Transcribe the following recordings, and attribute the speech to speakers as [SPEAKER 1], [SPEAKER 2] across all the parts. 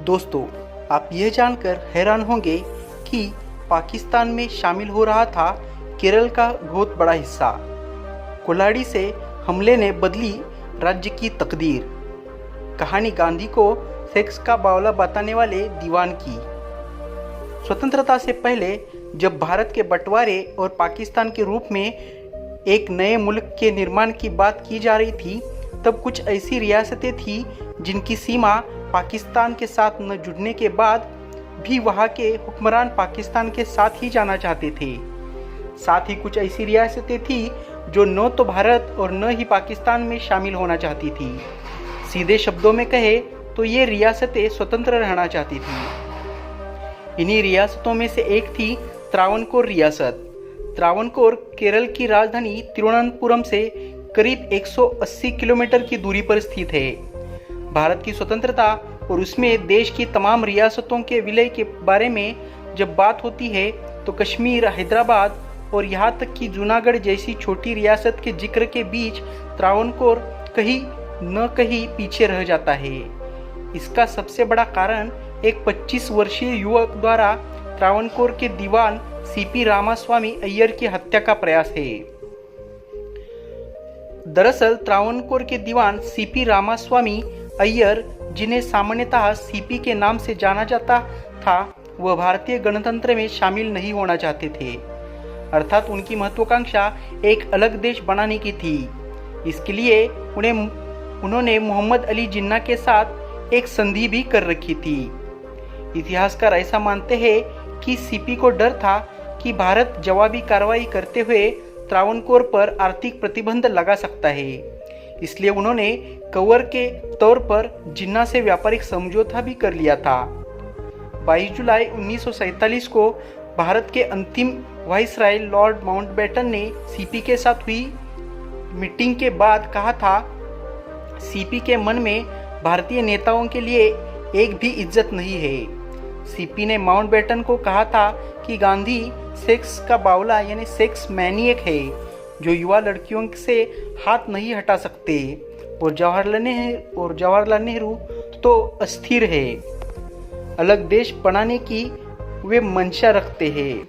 [SPEAKER 1] दोस्तों, आप यह जानकर हैरान होंगे कि पाकिस्तान में शामिल हो रहा था केरल का बहुत बड़ा हिस्सा। कुल्हाड़ी से हमले ने बदली राज्य की तकदीर। कहानी गांधी को सेक्स का बावला बताने वाले दीवान की। स्वतंत्रता से पहले जब भारत के बंटवारे और पाकिस्तान के रूप में एक नए मुल्क के निर्माण की बात की जा रही थी, तब कुछ ऐसी रियासतें थीं जिनकी सीमा पाकिस्तान के साथ न जुड़ने के बाद भी वहाँ के हुक्मरान पाकिस्तान के साथ ही जाना चाहते थे। साथ ही कुछ ऐसी रियासतें थीं जो न तो भारत और न ही पाकिस्तान में शामिल होना चाहती थी। सीधे शब्दों में कहे तो ये रियासतें स्वतंत्र रहना चाहती थी। इन्हीं रियासतों में से एक थी त्रावणकोर रियासत। त्रावणकोर केरल की राजधानी तिरुवनंतपुरम से करीब 180 किलोमीटर की दूरी पर स्थित है। भारत की स्वतंत्रता और उसमें देश की तमाम रियासतों के विलय के बारे में जब बात होती है तो कश्मीर, हैदराबाद और यहाँ तक कि जूनागढ़ जैसी छोटी रियासत के जिक्र के बीच त्रावणकोर कहीं न कहीं पीछे रह जाता है। इसका सबसे बड़ा कारण एक 25 वर्षीय युवक द्वारा त्रावणकोर के दीवान सीपी रामास्वामी अय्यर की हत्या का प्रयास है। दरअसल त्रावणकोर के दीवान सीपी रामास्वामी अय्यर, जिन्हें सामान्यतः सीपी के नाम से जाना जाता था, वह भारतीय गणतंत्र में शामिल नहीं होना चाहते थे। अर्थात उनकी महत्वाकांक्षा एक अलग देश बनाने की थी। इसके लिए उन्होंने मोहम्मद अली जिन्ना के साथ एक संधि भी कर रखी थी। इतिहासकार ऐसा मानते हैं कि सीपी को डर था कि भारत जवाबी कार्रवाई करते हुए त्रावणकोर पर आर्थिक प्रतिबंध लगा सकता है। इसलिए उन्होंने कवर के तौर पर जिन्ना से व्यापारिक समझौता भी कर लिया था। 22 जुलाई 1947 को भारत के अंतिम वाइसराय लॉर्ड माउंटबेटन ने सीपी के साथ हुई मीटिंग के बाद कहा था, सीपी के मन में भारतीय नेताओं के लिए एक भी इज्जत नहीं है। सीपी ने माउंटबेटन को कहा था कि गांधी सेक्स का बावला यानी सेक्स मैनियक है, जो युवा लड़कियों से हाथ नहीं हटा सकते, और जवाहरलाल नेहरू तो अस्थिर है। अलग देश बनाने की वे मंशा रखते हैं।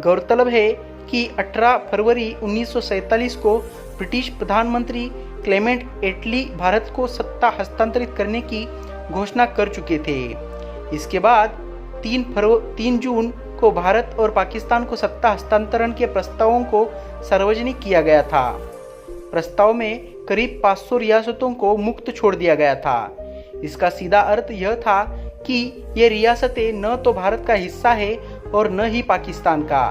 [SPEAKER 1] गौरतलब है कि 18 फरवरी 1947 को ब्रिटिश प्रधानमंत्री क्लेमेंट एटली भारत को सत्ता हस्तांतरित करने की घोषणा कर चुके थे। इसके बाद 3 जून को भारत और पाकिस्तान को सत्ता हस्तांतरण के प्रस्तावों को सार्वजनिक किया गया था। प्रस्ताव में करीब 500 रियासतों को मुक्त छोड़ दिया गया था। इसका सीधा अर्थ यह था कि ये रियासतें न तो भारत का हिस्सा है और न ही पाकिस्तान का।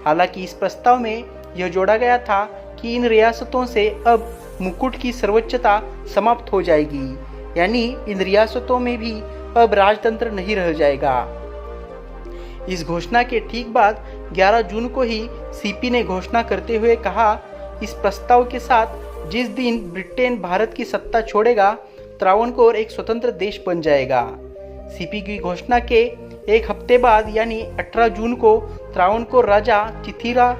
[SPEAKER 1] हालांकि इस प्रस्ताव में यह जोड़ा गया था कि इन रियासतों से अब मुकुट की सर्वोच्चता समाप्त हो जाएगी, यानी इन रियासतों में भी अब राजतंत्र नहीं रह जाएगा। इस घोषणा के ठीक बाद 11 जून को ही सीपी ने घोषणा करते हुए कहा, इस प्रस्ताव के साथ जिस दिन ब्रिटेन भारत की सत्ता छोड़ेगा, त्रावणकोर एक स्वतंत्र देश बन जाएगा। सीपी की घोषणा के एक हफ्ते बाद यानी 18 जून को त्रावणकोर राजा चिथिरा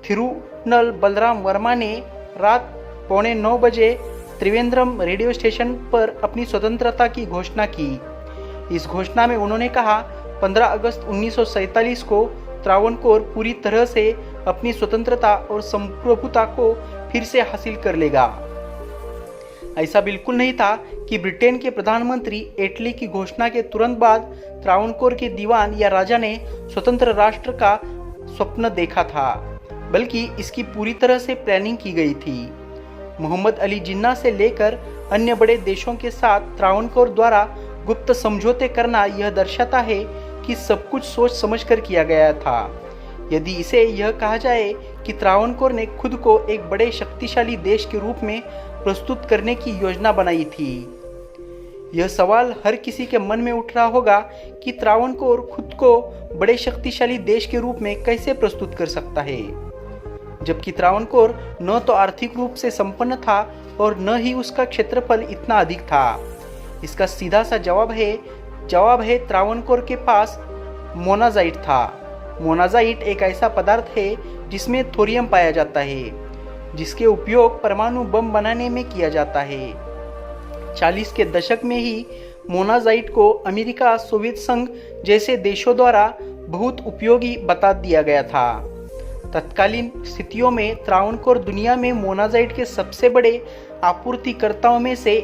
[SPEAKER 1] थिरुनल बलराम वर्मा ने रात 8:45 बजे त्रिवेंद्रम रेडियो स्टेशन पर अपनी स्वतंत्रता की घोषणा की। इस घोषणा में उन्होंने कहा, 15 अगस्त 1947 को त्रावणकोर पूरी तरह से अपनी स्वतंत्रता और संप्रभुता को फिर से हासिल कर लेगा। ऐसा बिल्कुल नहीं था कि ब्रिटेन के प्रधानमंत्री एटली की घोषणा के तुरंत बाद त्रावणकोर के दीवान या राजा ने स्वतंत्र राष्ट्र का स्वप्न देखा था, बल्कि इसकी पूरी तरह से प्लानिंग की गई थी। मोहम्मद अली जिन्ना से लेकर अन्य बड़े देशों के साथ त्रावणकोर द्वारा गुप्त समझौते करना यह दर्शाता है कि सब कुछ सोच समझकर किया गया था। यदि इसे यह कहा जाए कि त्रावणकोर ने खुद को एक बड़े शक्तिशाली देश के रूप में प्रस्तुत करने की योजना बनाई थी। यह सवाल हर किसी के मन में उठ रहा होगा कि त्रावणकोर खुद को बड़े शक्तिशाली देश के रूप में कैसे प्रस्तुत कर सकता है, जबकि त्रावणकोर न तो आर्थिक रूप से संपन्न था और न ही उसका क्षेत्रफल इतना अधिक था। इसका सीधा सा जवाब है त्रावणकोर के पास मोनाजाइट था। मोनाजाइट एक ऐसा पदार्थ है जिसमें थोरियम पाया जाता है, जिसके उपयोग परमाणु बम बनाने में किया जाता है। 40 के दशक में ही मोनाजाइट को अमेरिका, सोवियत संघ जैसे देशों द्वारा बहुत उपयोगी बता दिया गया था। तत्कालीन स्थितियों में त्रावणकोर दुनिया में मोनाजाइट के सबसे बड़े आपूर्तिकर्ताओं में से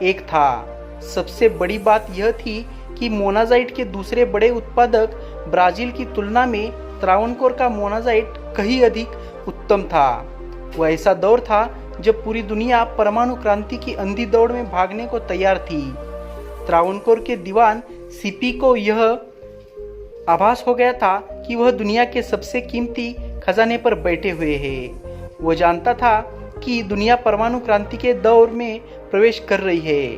[SPEAKER 1] एक था। सबसे बड़ी बात यह थी कि मोनाजाइट के दूसरे बड़े उत्पादक ब्राजील की तुलना में त्रावणकोर का मोनाजाइट कहीं अधिक उत्तम था। वह ऐसा दौर था जब पूरी दुनिया परमाणु क्रांति की अंधी दौड़ में भागने को तैयार थी। त्रावणकोर के दीवान सीपी को यह आभास हो गया था कि वह दुनिया के सबसे कीमती खजाने पर बैठे हुए हैं। वह जानता था कि दुनिया परमाणु क्रांति के दौर में प्रवेश कर रही है।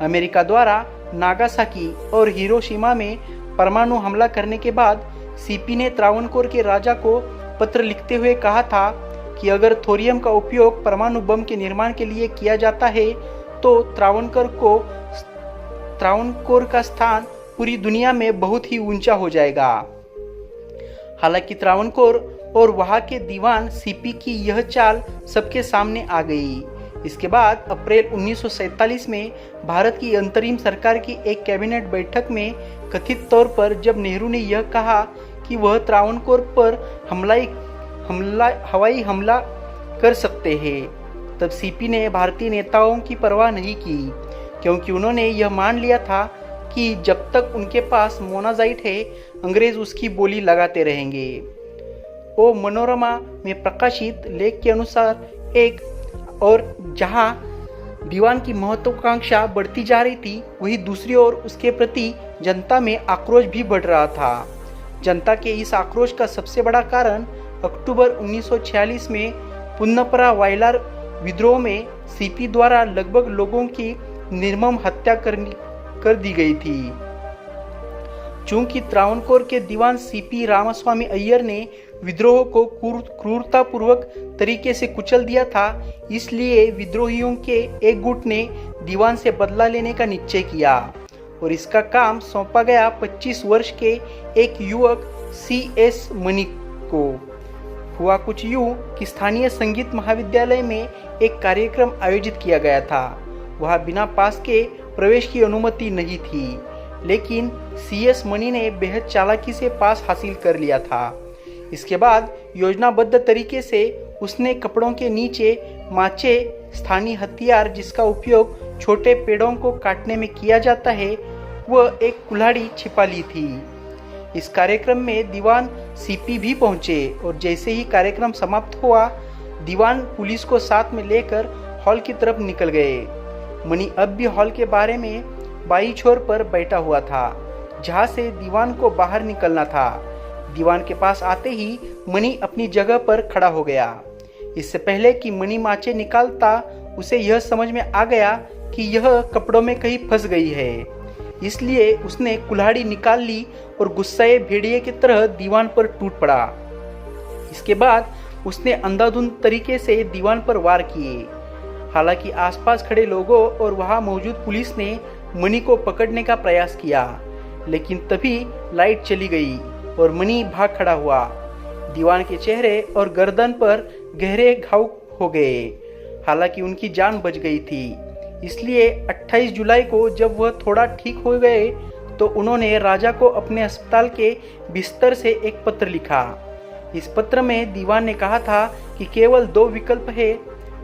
[SPEAKER 1] अमेरिका द्वारा नागासाकी और हिरोशिमा में परमाणु हमला करने के बाद सीपी ने त्रावणकोर के राजा को पत्र लिखते हुए कहा था कि अगर थोरियम का उपयोग परमाणु बम के निर्माण के लिए किया जाता है तो त्रावणकोर का स्थान पूरी दुनिया में बहुत ही ऊंचा हो जाएगा। हालांकि त्रावणकोर और वहां के दीवान सीपी की यह चाल सबके सामने आ गई। इसके बाद अप्रैल 1947 में भारत की अंतरिम सरकार की एक कैबिनेट बैठक में कथित तौर पर जब नेहरू ने यह कहा कि वह त्रावणकोर पर हवाई हमला कर सकते हैं, तब सीपी ने भारतीय नेताओं की परवाह नहीं की, क्योंकि उन्होंने यह मान लिया था कि जब तक उनके पास मोनाजाइट है अंग्रेज उसकी बोली लगाते रहेंगे। ओ मनोरमा में प्रकाशित लेख के अनुसार एक और जहां दीवान की महत्वाकांक्षा बढ़ती जा रही थी, वहीं दूसरी ओर उसके प्रति जनता में आक्रोश भी बढ़ रहा था। जनता के इस आक्रोश का सबसे बड़ा कारण अक्टूबर 1946 में पुन्नपरा वायलार विद्रोह में सीपी द्वारा लगभग लोगों की निर्मम हत्या कर दी गई थी। चूंकि त्रावणकोर के दीवान सीपी रामास्वामी अय्यर ने विद्रोह को क्रूरतापूर्वक तरीके से कुचल दिया था, इसलिए विद्रोहियों के एक गुट ने दीवान से बदला लेने का निश्चय किया और इसका काम सौंपा गया 25 वर्ष के एक युवक CS मनी को। हुआ कुछ यूं कि स्थानीय संगीत महाविद्यालय में एक कार्यक्रम आयोजित किया गया था। वहां बिना पास के प्रवेश की अनुमति नहीं थी, लेकिन CS मनी ने बेहद चालाकी से पास हासिल कर लिया था। इसके बाद योजनाबद्ध तरीके से उसने कपड़ों के नीचे माचे, स्थानीय हथियार जिसका उपयोग छोटे पेड़ों को काटने में किया जाता है, वह एक कुल्हाड़ी छिपा ली थी। इस कार्यक्रम में दीवान सीपी भी पहुंचे और जैसे ही कार्यक्रम समाप्त हुआ, दीवान पुलिस को साथ में लेकर हॉल की तरफ निकल गए। मनी अब भी हॉल के बारे में बाई छोर पर बैठा हुआ था, जहां से दीवान को बाहर निकलना था। दीवान के पास आते ही मनी अपनी जगह पर खड़ा हो गया। इससे पहले कि मनी माचे निकालता, उसे यह समझ में आ गया कि यह कपड़ों में कहीं फंस गई है, इसलिए उसने कुल्हाड़ी निकाल ली और गुस्साए भेड़िए की तरह दीवान पर टूट पड़ा। इसके बाद उसने अंधाधुंध तरीके से दीवान पर वार किए। हालांकि आसपास खड़े लोगों और वहां मौजूद पुलिस ने मनी को पकड़ने का प्रयास किया, लेकिन तभी लाइट चली गई और मनी भाग खड़ा हुआ। दीवान के चेहरे और गर्दन पर गहरे घाव हो गए। हालांकि उनकी जान बच गई थी, इसलिए 28 जुलाई को जब वह थोड़ा ठीक हो गए तो उन्होंने राजा को अपने अस्पताल के बिस्तर से एक पत्र लिखा। इस पत्र में दीवान ने कहा था कि केवल 2 विकल्प है,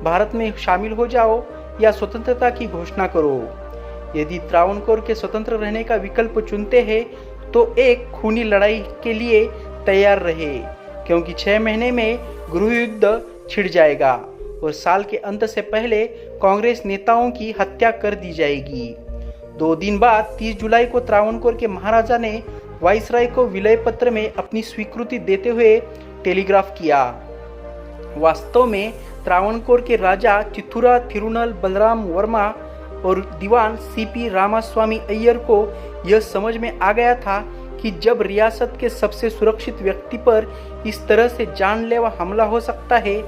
[SPEAKER 1] भारत में शामिल हो जाओ या स्वतंत्रता की घोषणा करो। यदि त्रावणकोर के स्वतंत्र रहने का विकल्प चुनते हैं तो एक खूनी लड़ाई के लिए तैयार रहे, क्योंकि 6 महीने में गृह युद्ध छिड़ जाएगा और साल के अंत से पहले कांग्रेस नेताओं की हत्या कर दी जाएगी। 2 दिन बाद 30 जुलाई को त्रावणकोर के महाराजा ने वाइसराय को विलय पत्र में अपनी स्वीकृति देते हुए टेलीग्राफ किया। वास्तव में त्रावणकोर के राजा चित्तूरा थिरुनल बलराम वर्मा और दीवान सीपी रामास्वामी अय्यर को यह समझ में आ गया था कि जब रियासत के सबसे सुरक्षित व्यक्ति पर इस तरह से जानलेवा हमला हो सकता है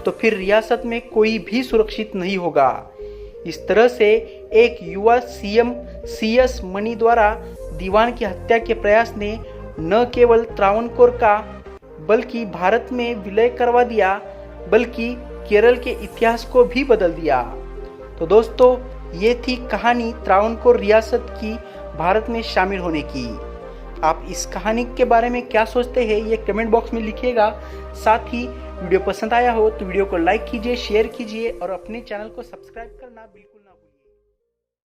[SPEAKER 1] तो फिर रियासत में कोई भी सुरक्षित नहीं होगा। इस तरह से एक युवा CM CS मनी द्वारा दीवान की हत्या के प्रयास ने न केवल त्रावणकोर का बल्कि भारत में विलय करवा दिया, बल्कि केरल के इतिहास को भी बदल दिया। तो दोस्तों, ये थी कहानी त्रावणकोर रियासत की भारत में शामिल होने की। आप इस कहानी के बारे में क्या सोचते हैं ये कमेंट बॉक्स में लिखिएगा। साथ ही वीडियो पसंद आया हो तो वीडियो को लाइक कीजिए, शेयर कीजिए और अपने चैनल को सब्सक्राइब करना बिल्कुल ना भूलिए।